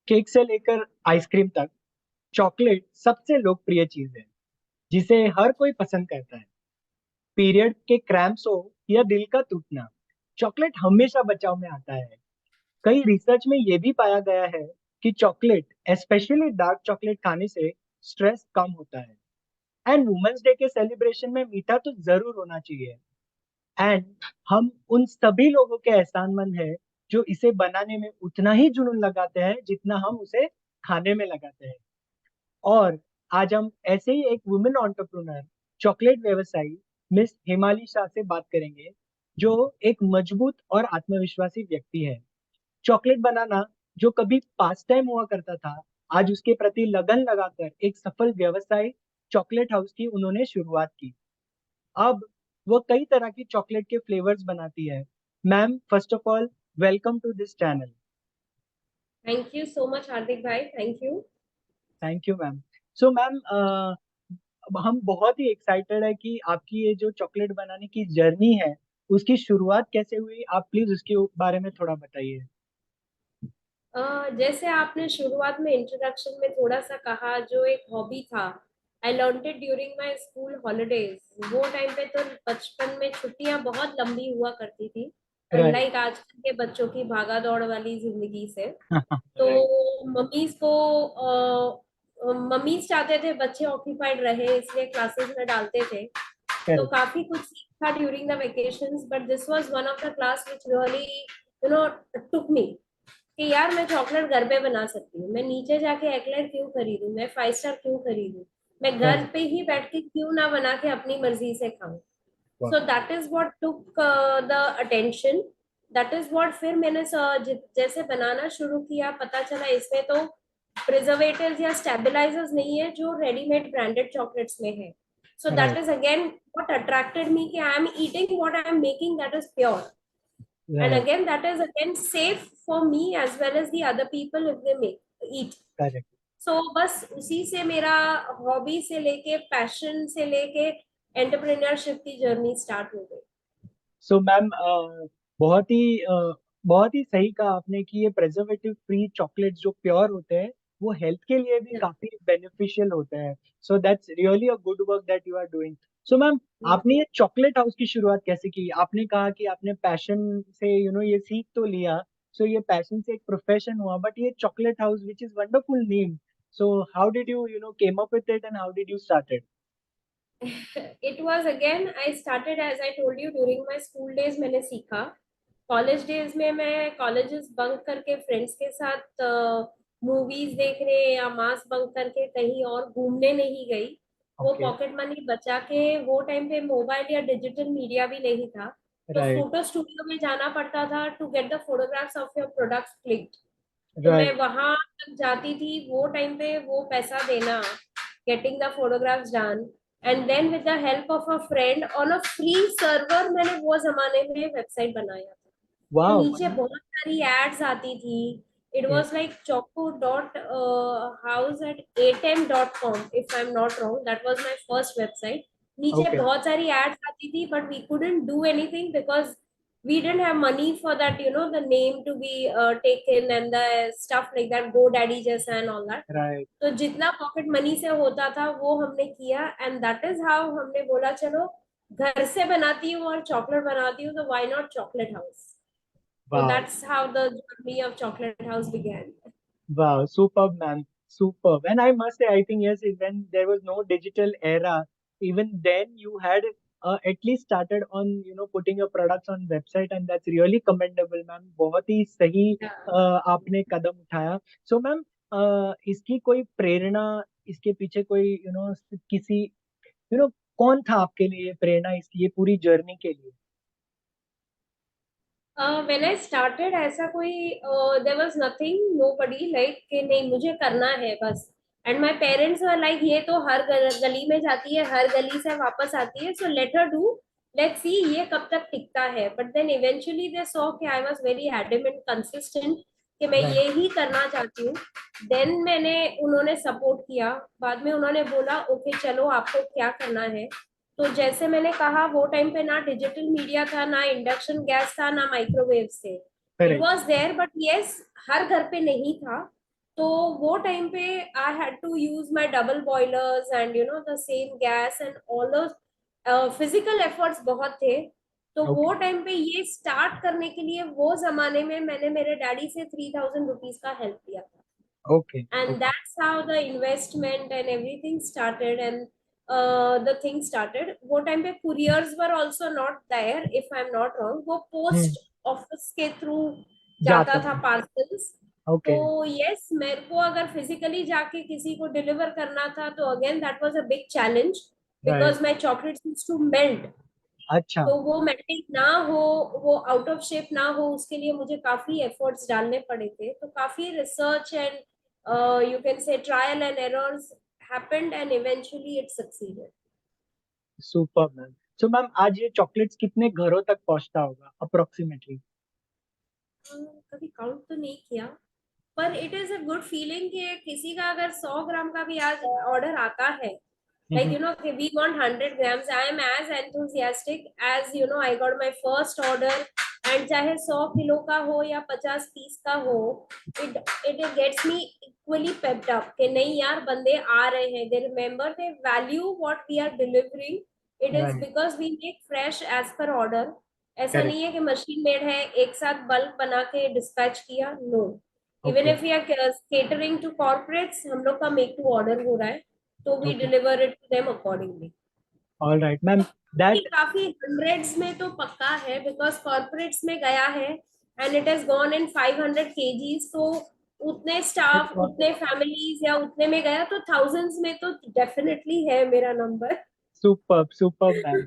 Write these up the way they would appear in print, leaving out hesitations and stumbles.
Cake से लेकर ice cream तक चॉकलेट सबसे लोकप्रिय चीज है जिसे हर कोई पसंद करता है। पीरियड के क्रैम्प्स हो या दिल का टूटना, चॉकलेट हमेशा बचाव में आता है। कई रिसर्च में ये भी पाया गया है कि चॉकलेट स्पेशली डार्क चॉकलेट खाने से स्ट्रेस कम होता है। एंड वुमेन्स डे के सेलिब्रेशन में मीठा तो जरूर होना चाहिए। एंड हम उन सभी लोगों के एहसानमंद हैं जो इसे बनाने में उतना ही जुनून लगाते हैं जितना हम उसे खाने में लगाते हैं। और आज हम ऐसे ही एक वुमेन एंटरप्रेन्योर, चॉकलेट व्यवसायी मिस हिमाली शाह से बात करेंगे, जो एक मजबूत और आत्मविश्वासी व्यक्ति है। चॉकलेट बनाना जो कभी पास टाइम हुआ करता था, आज उसके प्रति लगन लगाकर एक सफल व्यवसाय चॉकलेट हाउस की उन्होंने शुरुआत की। अब वो कई तरह की चॉकलेट के फ्लेवर्स बनाती है। Ma'am, first of all, welcome to this channel. Thank you so much Hardik भाई, thank you. Thank you ma'am. So ma'am, हम बहुत ही एक्साइटेड है कि आपकी ये जो चॉकलेट बनाने की जर्नी है, उसकी शुरुआत कैसे हुई, आप प्लीज उसके बारे में थोड़ा बताइए। जैसे आपने शुरुआत में इंट्रोडक्शन में थोड़ा सा कहा, जो एक हॉबी था, I learned it during my school holidays. वो टाइम पे तो बचपन में छुट्टियां बहुत लंबी हुआ करती थी, राइट। अनलाइक आजकल के बच्चों की भागा दौड़ वाली जिंदगी से। तो राइट। मम्मीज को मम्मीज चाहते थे बच्चे ऑक्यूपाइड रहे, इसलिए क्लासेस में डालते थे। तो करेक्ट। काफी कुछ सीखा during the vacations, but this was one of the class which really took me कि यार मैं चॉकलेट घर पे बना सकती हूँ। मैं नीचे जाके एक्लेयर क्यों खरीदूं, मैं 5 स्टार क्यों खरीदूं, मैं घर करेक्ट। पे ही बैठ के क्यों ना बना के अपनी मर्जी से खाऊं। वाह। So that is what took the attention. That is what फिर मैंने जैसे बनाना शुरू किया, पता चला इसमें तो प्रिजर्वेटिव्स या स्टेबलाइजर्स नहीं है जो रेडीमेड ब्रांडेड चॉकलेट्स में है। So that right. Is again what attracted me कि I am eating what I am making, that is pure. And right. again, that is again safe for me as well as the other people if they make eat. Correct. So बस उसी से मेरा hobby से लेके passion से लेके entrepreneurship की journey start हो गई। सो मैम, बहुत ही सही कहा आपने कि ये प्रेजर्वेटिव फ्री चॉकलेट्स जो प्योर होते हैं वो हेल्थ के लिए भी Yeah. काफी बेनिफिशियल होते हैं। So that's really a good work that you are doing. So ma'am, Yeah. आपने ये चॉकलेट हाउस की शुरुआत कैसे की? आपने कहा कि आपने पैशन से ये सीख तो लिया। सो ये पैशन से एक प्रोफेशन हुआ, बट ये chocolate house which is wonderful name. So how did you came up with it and how did you started? It was again I started as I told you during my school days मैंने सीखा। College days में मैं colleges bunk करके friends के साथ movies देखने या mass bunk करके कहीं और घूमने नहीं गई। वो ओके। पॉकेट मनी बचा के, वो टाइम पे मोबाइल या डिजिटल मीडिया भी नहीं था, तो राइट। फोटो स्टूडियो में जाना पड़ता था to get the photographs of your products clicked. तो मैं राइट। वहां तक जाती थी, वो टाइम पे वो पैसा देना, getting the photographs done, and then with the help of a friend on a free server मैंने वो जमाने में वेबसाइट बनाया था। तो वाह। नीचे बहुत सारी एड्स आती थी। It okay. Was like choco dot house at atem.com if I'm not wrong, that was my first website। नीचे ओके। बहुत सारी एड्स आती थी, but we couldn't do anything because we didn't have money for that, the name to be taken and the stuff like that, GoDaddy जैसा and all that। Right. तो जितना pocket money से होता था वो हमने किया, एंड दैट इज हाउ हमने बोला चलो घर से बनाती हूँ और चॉकलेट बनाती हूँ, तो why not chocolate house. So वाह। that's how the journey of Chocolate House began. Wow, superb, man. Superb. And I must say, I think, yes, when there was no digital era, even then you had at least started on, putting your products on website, and that's really commendable, ma'am. बहुत ही सही Yeah. आपने कदम उठाया। So ma'am, इसकी कोई प्रेरणा, इसके पीछे कोई, किसी, कौन था आपके लिए ये प्रेरणा, इसकी ये पूरी जर्नी के लिए? When I started ऐसा कोई there was nothing, nobody like कि नहीं मुझे करना है बस। And my parents were like ये तो हर गली में जाती है, हर गली से वापस आती है, so let her do, let's see ये कब तक टिकता है। But then eventually they saw कि I was very adamant consistent कि मैं राइट। ये ही करना चाहती हूँ। देन उन्होंने सपोर्ट किया। बाद में उन्होंने बोला ओके चलो आपको क्या करना है। तो जैसे मैंने कहा, वो टाइम पे ना डिजिटल मीडिया था, ना इंडक्शन गैस था, ना माइक्रोवेव थे। It correct. Was there but yes, हर घर पे नहीं था। तो वो टाइम पे I had to use my double boilers and the same gas and all those physical efforts बहुत थे। तो ओके। वो टाइम पे ये स्टार्ट करने के लिए वो जमाने में मैंने मेरे डैडी से 3,000 रुपीज का हेल्प लिया था। Okay. And okay. that's how the investment and everything started, and the thing started. वो टाइम पे couriers were also not there, if I'm not wrong. वो हम्म। post office के through जाता जाता था था। parcels। तो ओके। yes, मेरे को अगर physically जाके किसी को deliver करना था तो again that was a big challenge, right. because my chocolates used to melt। अच्छा। तो वो मेल्टिंग ना हो, वो आउट ऑफ शेप ना हो, उसके लिए मुझे काफी एफर्ट्स डालने पड़े थे। तो काफी research and you can say trial and errors happened and eventually it succeeded. Super ma'am. So ma'am आज ये चॉकलेट्स कितने घरों तक पहुंचता होगा अप्रोक्सीमेटली? कभी काउंट तो नहीं किया, पर it is a good feeling कि किसी का अगर 100 ग्राम का भी आज ऑर्डर आता है, like we want 100 grams, I am as enthusiastic as I got my first order। and चाहे 100 किलो का हो या 50 पीस का हो, it it gets me equally pepped up कि नहीं यार, बंदे आ रहे हैं, they remember, they value what we are delivering। it is right. because we make fresh as per order। ऐसा करेक्ट। नहीं है कि मशीन मेड है, एक साथ बल्क बना के डिस्पैच किया, no. Even okay. If we are catering to corporates, हम लोग का मेक टू ऑर्डर हो रहा है, तो we okay. Deliver it to them accordingly. All right ma'am. That. काफी हंड्रेड्स में तो पक्का है, बिकॉज कॉर्पोरेट्स में गया है and it has gone in 500 kgs। तो उतने स्टाफ, उतने फैमिलीज या उतने में गया तो थाउजेंड्स में तो डेफिनेटली है मेरा number. Superb, superb, ma'am.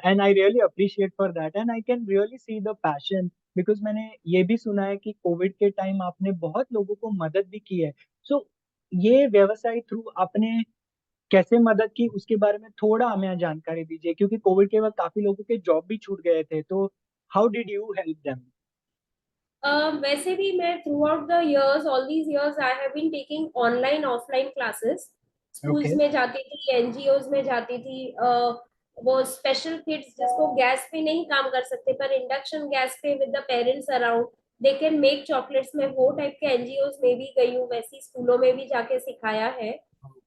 And I really appreciate for that. And I can really see the passion because मैंने ये भी सुना है कि कोविड के टाइम आपने बहुत लोगों को मदद भी की है। सो ये व्यवसाय थ्रू आपने कैसे मदद की उसके बारे में थोड़ा हमें जानकारी दीजिए, क्योंकि कोविड के वक्त काफी लोगों के जॉब भी छूट गए थे। तो how did you help them? वैसे भी मैं throughout the years, all these years, I have been taking online offline classes. Okay. Schools में जाती थी, एनजीओज में जाती थी। वो स्पेशल किड्स जिसको गैस पे नहीं काम कर सकते पर इंडक्शन गैस पे with the parents around, they can make chocolates, में वो टाइप के एनजीओज में भी गई हूँ, वैसी स्कूलों में भी जाके सिखाया है।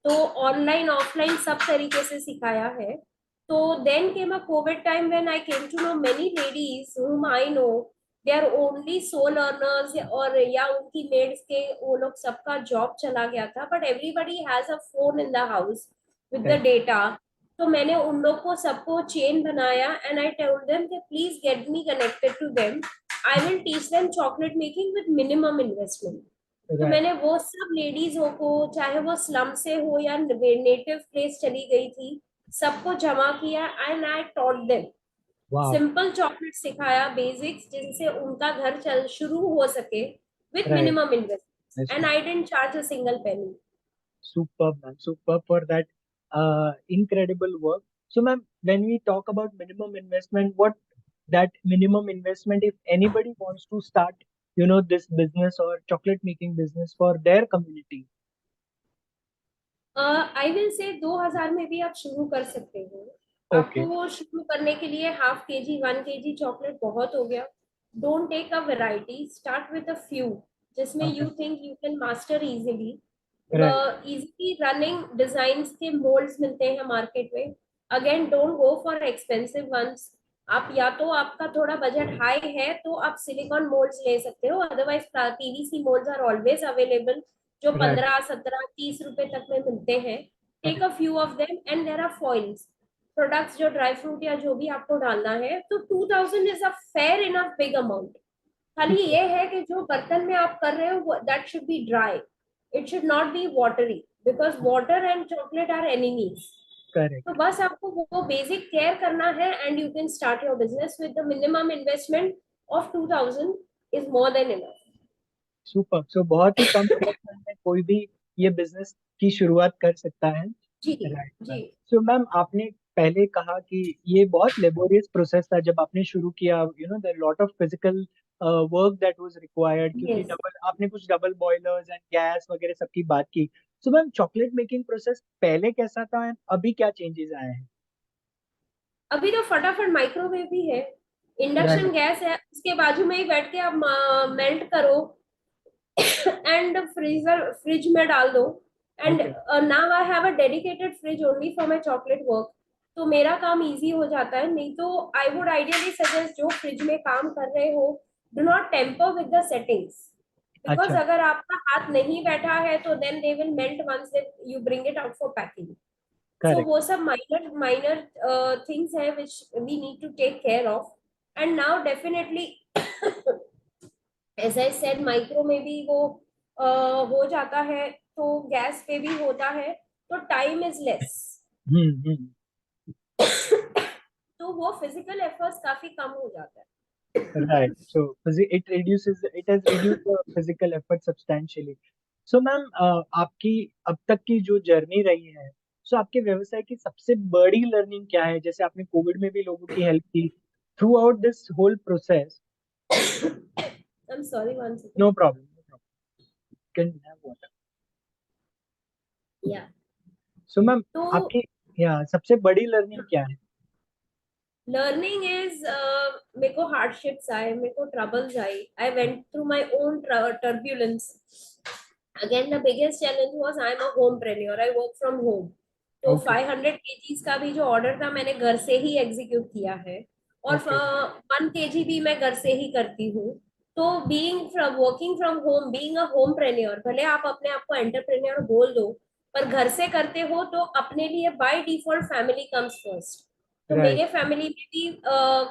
तो ऑनलाइन ऑफलाइन सब तरीके से सिखाया है। तो then came a covid time when I came to know many ladies whom I know, they are only sole earners, और या उनकी मेड्स के वो लोग सबका जॉब चला गया था, but everybody has a phone in the house with the data. तो मैंने उन लोग को सबको चेन बनाया एंड आई टोल्ड देम कि please get me connected to them, I will teach them chocolate making with minimum investment. तो right. मैंने वो सब लेडीजों को, चाहे वो स्लम से हो या नेटिव प्लेस चली गई थी, सबको जमा किया एंड आई टॉट देम वाह। सिंपल चॉकलेट, सिखाया बेसिक्स, जिनसे उनका घर चल शुरू हो सके with right. Minimum investment, and I didn't charge a single penny. Superb, ma'am. Superb for that incredible work. So, ma'am, when we talk about minimum investment, what that minimum investment, if anybody wants to start, this business or chocolate making business for their community? I will say 2,000 में भी आप शुरू कर सकते हो। आपको Okay. वो शुरू करने के लिए हाफ के जी 1 kg चॉकलेट बहुत हो गया। Don't take a variety, start with a few जिसमें Okay. You think you can master easily. Right. Easily running designs के मोल्ड्स मिलते हैं मार्केट में। Again don't go for expensive ones. आप या तो आपका थोड़ा बजट हाई है तो आप सिलिकॉन मोल्ड्स ले सकते हो, otherwise PVC moulds are always available, जो Right. 15, 17, 30 रुपए तक में मिलते हैं। Take Correct. A few of them and there are foils products, जो ड्राई फ्रूट या जो भी आपको डालना है। तो 2,000 is a fair enough big amount. खाली Super. ये है कि जो बर्तन में आप कर रहे हो that should be dry, it should not be watery, because water and chocolate are enemies. तो Correct. बस आपको वो बेसिक केयर करना है and you can start your business with the minimum investment of 2,000 is more than enough. Super. So बहुत ही कम investment में कोई भी ये बिजनेस की शुरुआत कर सकता है। जी राइट जी। मैम। सो मैम आपने पहले कहा कि ये बहुत लेबोरियस प्रोसेस था जब आपने शुरू किया, there lot of physical work that was required, क्योंकि यस। डबल आपने कुछ डबल बॉयलर्स एंड गैस वगैरह सबकी बात की। So ma'am chocolate making process पहले कैसा था and अभी क्या चेंजेस आए हैं? अभी तो फटाफट माइक्रोवेव भी है, इंडक्शन राइट। गैस है, उसके बाजू में ही बैठ के आप मेल्ट करो। एंड फ्रीजर फ्रिज में डाल दो. And okay, now I have a dedicated fridge only for my chocolate work. तो मेरा काम इजी हो जाता है. नहीं तो आई वुड आइडियली सजेस्ट जो फ्रिज में काम कर रहे हो, do not temper with the settings. Because अच्छा, अगर आपका हाथ नहीं बैठा है तो then they will melt once you bring it out for packing. So correct, वो सब माइनर माइनर थिंग्स है which we need to take care of. And now definitely as I said micro में भी वो हो जाता है, तो गैस पे भी होता है, तो टाइम इज लेस. हम्म, तो वो फिजिकल एफर्ट्स काफी कम हो जाता है. right. So it has reduced the physical effort substantially. So ma'am, आपकी अब तक की जो जर्नी रही है, सो आपके व्यवसाय की सबसे बड़ी लर्निंग क्या है? जैसे आपने कोविड में भी लोगों की हेल्प की, throughout this whole process. I am sorry one no second. Problem, no problem, can have water. Yeah. So ma'am, तो आपकी या सबसे बड़ी लर्निंग क्या है? लर्निंग इज, मेरे को हार्डशिप्स आए, मेरे को ट्रबल्स आई, I went through my own turbulence. Again the biggest challenge was I am a homepreneur, I work from home. तो ओके, 500 केजीज का भी जो ऑर्डर था मैंने घर से ही एग्जीक्यूट किया है. और ओके, 1 केजी भी मैं घर से ही करती हूँ. तो being from working from home, being a homepreneur, भले आप अपने आप को एंटरप्रेन्योर बोल दो, पर घर से करते हो तो अपने लिए by default family comes first. तो राइट, मेरे फैमिली में भी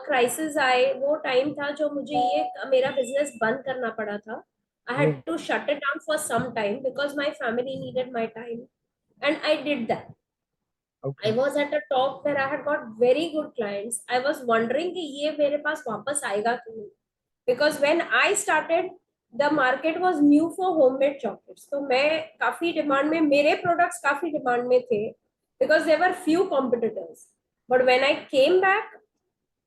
क्राइसिस आए. वो टाइम था जो मुझे ये मेरा बिजनेस बंद करना पड़ा था. I had right, to shut it down for some time because my family needed my time, and I did that. I okay, was at a top where I had got very good clients. I was wondering कि ये मेरे पास वापस आएगा कि नहीं. Because when I started, the market was new for homemade chocolates. तो मैं काफी डिमांड में, मेरे प्रोडक्ट्स काफी डिमांड में थे, because there were few competitors. But when I came back,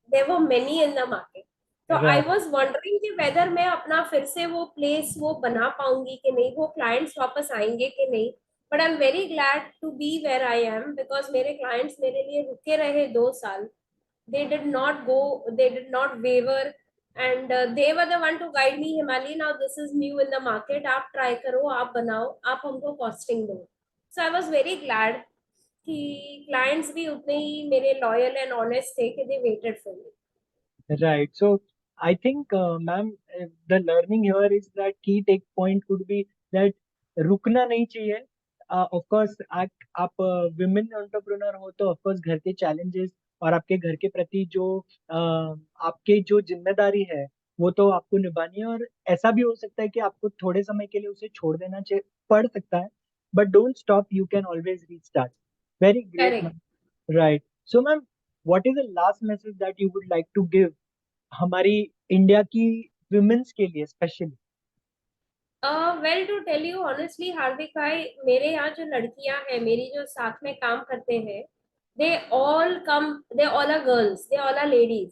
there were many in the market. तो आई राइट, वॉज वंडरिंग कि वेदर मैं अपना फिर से वो प्लेस वो बना पाऊंगी कि नहीं, वो क्लाइंट्स वापस आएंगे कि नहीं. But I am very glad to be where I am, because मेरे क्लाइंट्स मेरे लिए रुके रहे 2 साल. they did not go they did not waver, and they were the one to guide me. Himali, now this is new in the market, आप try करो, आप बनाओ, आप हमको costing दो. So I was very glad कि clients भी उतने ही मेरे loyal and honest थे कि they waited for me. right. So I think, ma'am, the learning here is that key take point could be that रुकना नहीं चाहिए. Of course, आप विमेन एंटरप्रेन्योर हो तो ऑफ कोर्स घर के चैलेंजेस और आपके घर के प्रति जो आपके जो जिम्मेदारी है, वो तो आपको निभानी है. और ऐसा भी हो सकता है कि आपको थोड़े समय के लिए उसे छोड़ देना चाहिए, पड़ सकता है. But don't stop, you can always restart. Very great Correct. Ma'am. Right. So ma'am, what is the last message that you would like to give हमारी इंडिया की विमेन्स के लिए specially? Well, to tell you honestly Hardik भाई, मेरे यहाँ जो लड़कियां हैं मेरी जो साथ में काम करते हैं, they all come, they all are girls, they all are ladies.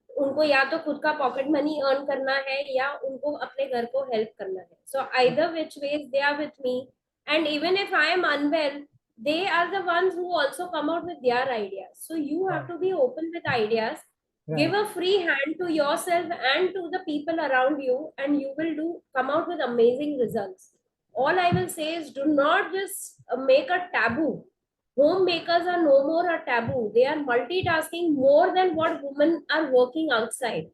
उनको या तो खुद का पॉकेट मनी अर्न करना है या उनको अपने घर को हेल्प करना है. So either which ways they are with me. And even if I am unwell, they are the ones who also come out with their ideas. So you have to be open with ideas. Give right, a free hand to yourself and to the people around you, and you will do come out with amazing results. All I will say is, do not just make a taboo. Homemakers are no more a taboo. They are multitasking more than what women are working outside.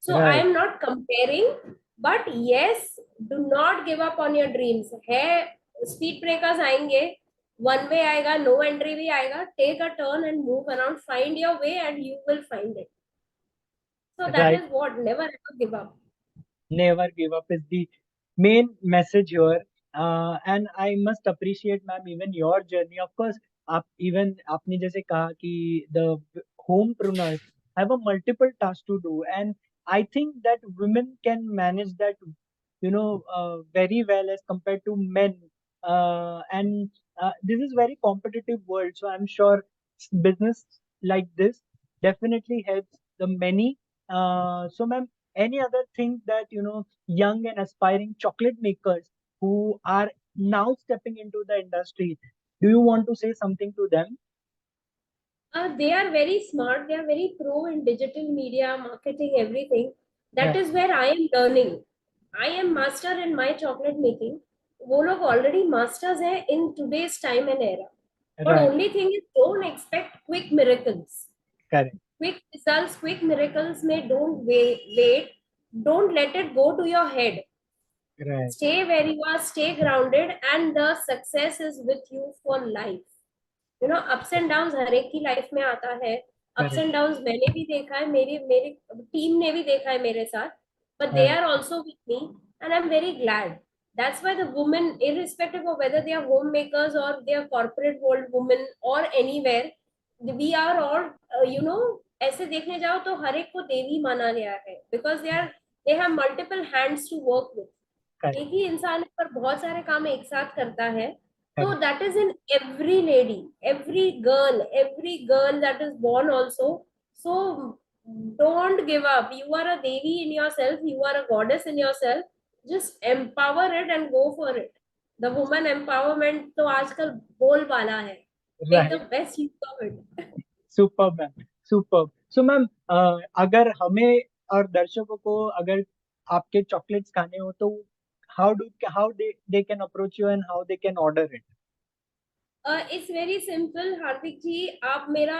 So I right, am not comparing, but yes, do not give up on your dreams. है speed breakers आएंगे, one way आएगा, no entry भी आएगा. Take a turn and move around, find your way and you will find it. So that right. is what, never ever give up. Never give up is the main message here. And I must appreciate, ma'am, even your journey. Of course, आप even आपने जैसे कहा कि the homepreneurs have a multiple tasks to do, and I think that women can manage that, very well as compared to men. And this is very competitive world, so I'm sure business like this definitely helps the many. So, ma'am, any other thing that young and aspiring chocolate makers who are now stepping into the industry, do you want to say something to them? They are very smart. They are very pro in digital media, marketing, everything. That Right, is where I am learning. I am master in my chocolate making, वो लोग already masters हैं in today's time and era. But right. Only thing is don't expect quick miracles. Correct. Quick results, quick miracles may don't wait. Don't let it go to your head. Right. Stay where you are, stay grounded, and the success is with you for life. Ups and downs हर एक की life में आता है. Ups correct. and downs मैंने भी देखा है, मेरी मेरी टीम ने भी देखा है मेरे साथ. But they right. are also with me, and I'm very glad. That's why the women, irrespective of whether they are homemakers or they are corporate world women or anywhere, we are all, ऐसे देखने जाओ तो हर एक को देवी माना गया है, because they have multiple hands to work with. Correct. एक ही इंसान पर बहुत सारे काम एक साथ करता है. तो correct. That is in every lady, every girl that is born also. So don't give up. You are a devi in yourself, you are a goddess in yourself. Just empower it and go for it. The woman empowerment तो आजकल बोलबाला है. Make the right. best use of it. Super ma'am. Super. So ma'am, अगर हमें और दर्शकों को अगर आपके चॉकलेट्स खाने हो तो how they can approach you and how they can order it? It's very simple Hardik ji. आप मेरा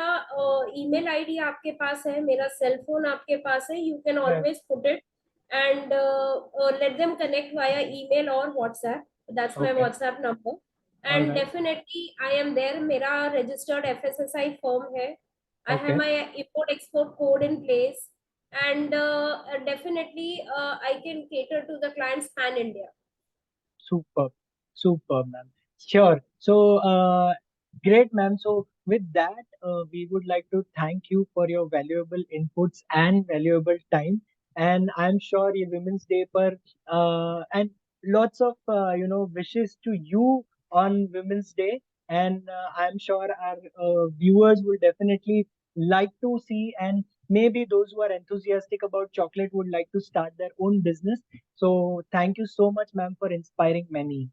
ईमेल आईडी आपके पास है, मेरा सेल फोन आपके पास है. You can always put it and let them connect via email or WhatsApp. That's my okay. WhatsApp number. And alright. definitely I am there. मेरा registered FSSI firm है. I have okay. my import export code in place. And definitely I can cater to the clients pan India. Superb, superb, ma'am. Sure. So, great, ma'am. So, with that, we would like to thank you for your valuable inputs and valuable time. And I'm sure ये Women's Day पर and lots of wishes to you on Women's Day. And I'm sure our viewers will definitely like to see, and maybe those who are enthusiastic about chocolate would like to start their own business. So thank you so much, ma'am, for inspiring many.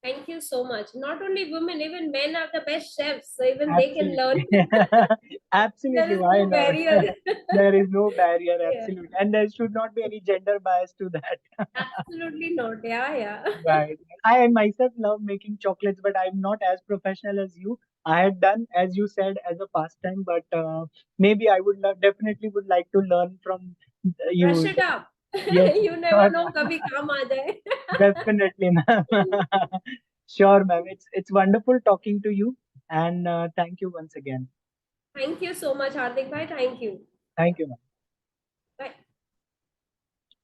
Thank you so much. Not only women, even men are the best chefs, so even they can learn. Absolutely. There Absolutely. is Why no not? barrier. There is no barrier. Yeah, Absolutely. And there should not be any gender bias to that. absolutely not. Yeah, yeah. Right. I myself love making chocolates, but I'm not as professional as you. I had done, as you said, as a pastime, but maybe I would definitely would like to learn from Brush you. it up. Yes, You never sure, know, ma'am. कभी काम आ जाए. Definitely, ma'am. Sure, ma'am. It's wonderful talking to you, and thank you once again. Thank you so much, Hardik bhai. Thank you. Thank you, ma'am.